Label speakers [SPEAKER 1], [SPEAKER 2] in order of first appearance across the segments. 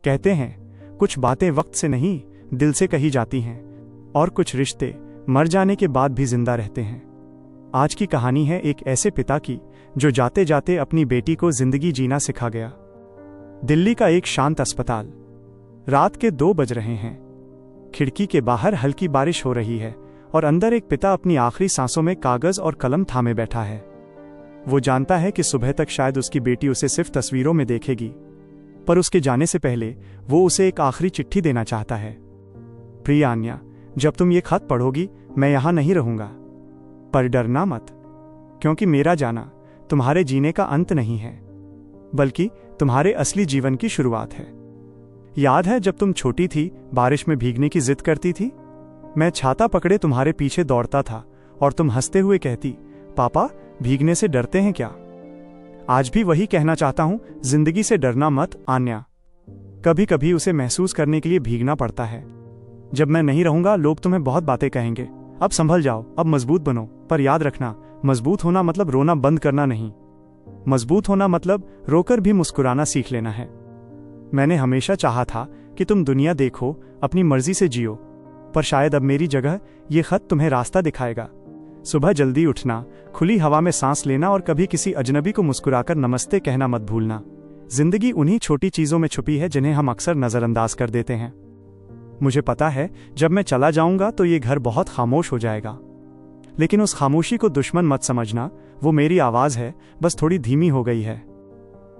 [SPEAKER 1] कहते हैं कुछ बातें वक्त से नहीं दिल से कही जाती हैं, और कुछ रिश्ते मर जाने के बाद भी जिंदा रहते हैं। आज की कहानी है एक ऐसे पिता की जो जाते जाते अपनी बेटी को जिंदगी जीना सिखा गया। दिल्ली का एक शांत अस्पताल। रात के 2 बज रहे हैं। खिड़की के बाहर हल्की बारिश हो रही है और अंदर एक पिता अपनी आखिरी सांसों में कागज और कलम थामे बैठा है। वो जानता है कि सुबह तक शायद उसकी बेटी उसे सिर्फ तस्वीरों में देखेगी, पर उसके जाने से पहले वो उसे एक आखिरी चिट्ठी देना चाहता है। प्रिय आन्या, जब तुम ये खत पढ़ोगी मैं यहां नहीं रहूंगा, पर डरना मत, क्योंकि मेरा जाना तुम्हारे जीने का अंत नहीं है, बल्कि तुम्हारे असली जीवन की शुरुआत है। याद है जब तुम छोटी थी, बारिश में भीगने की जिद करती थी? मैं छाता पकड़े तुम्हारे पीछे दौड़ता था और तुम हंसते हुए कहती, पापा भीगने से डरते हैं क्या? आज भी वही कहना चाहता हूं, जिंदगी से डरना मत आन्या। कभी कभी उसे महसूस करने के लिए भीगना पड़ता है। जब मैं नहीं रहूंगा लोग तुम्हें बहुत बातें कहेंगे, अब संभल जाओ, अब मजबूत बनो। पर याद रखना, मजबूत होना मतलब रोना बंद करना नहीं। मजबूत होना मतलब रोकर भी मुस्कुराना सीख लेना है। मैंने हमेशा चाहा था कि तुम दुनिया देखो, अपनी मर्जी से जियो, पर शायद अब मेरी जगह ये खत तुम्हें रास्ता दिखाएगा। सुबह जल्दी उठना, खुली हवा में सांस लेना और कभी किसी अजनबी को मुस्कुराकर नमस्ते कहना मत भूलना। जिंदगी उन्हीं छोटी चीजों में छुपी है जिन्हें हम अक्सर नजरअंदाज कर देते हैं। मुझे पता है जब मैं चला जाऊंगा तो ये घर बहुत खामोश हो जाएगा, लेकिन उस खामोशी को दुश्मन मत समझना। वो मेरी आवाज है, बस थोड़ी धीमी हो गई है।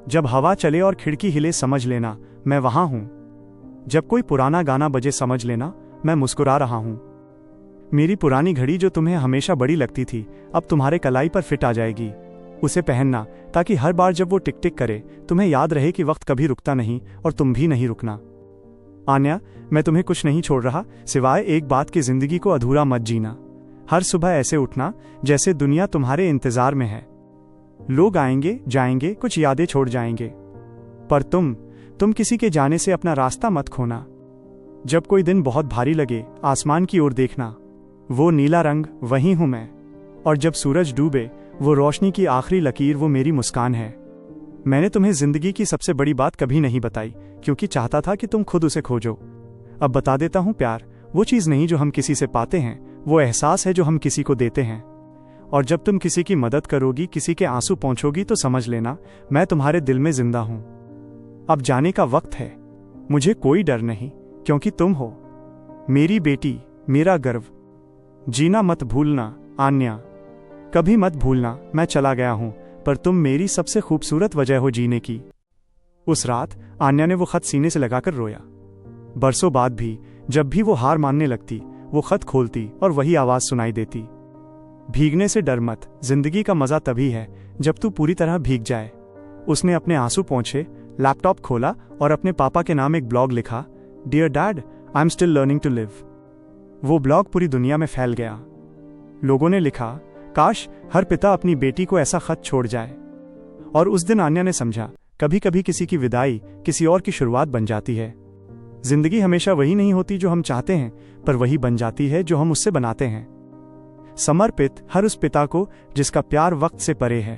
[SPEAKER 1] जब हवा चले और खिड़की हिले समझ लेना मैं वहां हूं। जब कोई पुराना गाना बजे समझ लेना मैं मुस्कुरा रहा हूं। मेरी पुरानी घड़ी जो तुम्हें हमेशा बड़ी लगती थी अब तुम्हारे कलाई पर फिट आ जाएगी। उसे पहनना ताकि हर बार जब वो टिक टिक करे तुम्हें याद रहे कि वक्त कभी रुकता नहीं और तुम भी नहीं रुकना। आन्या, मैं तुम्हें कुछ नहीं छोड़ रहा सिवाय एक बात की, जिंदगी को अधूरा मत जीना। हर सुबह ऐसे उठना जैसे दुनिया तुम्हारे इंतजार में है। लोग आएंगे जाएंगे, कुछ यादें छोड़ जाएंगे, पर तुम किसी के जाने से अपना रास्ता मत खोना। जब कोई दिन बहुत भारी लगे आसमान की ओर देखना, वो नीला रंग वही हूं मैं, और जब सूरज डूबे वो रोशनी की आखिरी लकीर वो मेरी मुस्कान है। मैंने तुम्हें जिंदगी की सबसे बड़ी बात कभी नहीं बताई क्योंकि चाहता था कि तुम खुद उसे खोजो। अब बता देता हूं, प्यार वो चीज नहीं जो हम किसी से पाते हैं, वो एहसास है जो हम किसी को देते हैं। और जब तुम किसी की मदद करोगी, किसी के आंसू पहुंचोगी, तो समझ लेना मैं तुम्हारे दिल में जिंदा हूं। अब जाने का वक्त है, मुझे कोई डर नहीं क्योंकि तुम हो मेरी बेटी, मेरा गर्व। जीना मत भूलना आन्या, कभी मत भूलना मैं चला गया हूं, पर तुम मेरी सबसे खूबसूरत वजह हो जीने की। उस रात आन्या ने वो खत सीने से लगाकर रोया। बरसों बाद भी जब भी वो हार मानने लगती वो खत खोलती और वही आवाज सुनाई देती, भीगने से डर मत, जिंदगी का मजा तभी है जब तू पूरी तरह भीग जाए। उसने अपने आंसू पोंछे, लैपटॉप खोला और अपने पापा के नाम एक ब्लॉग लिखा, dear dad I am still learning to live. वो ब्लॉग पूरी दुनिया में फैल गया। लोगों ने लिखा, काश हर पिता अपनी बेटी को ऐसा खत छोड़ जाए। और उस दिन आन्या ने समझा, कभी कभी किसी की विदाई किसी और की शुरुआत बन जाती है। जिंदगी हमेशा वही नहीं होती जो हम चाहते हैं, पर वही बन जाती है जो हम उससे बनाते हैं। समर्पित हर उस पिता को जिसका प्यार वक्त से परे है।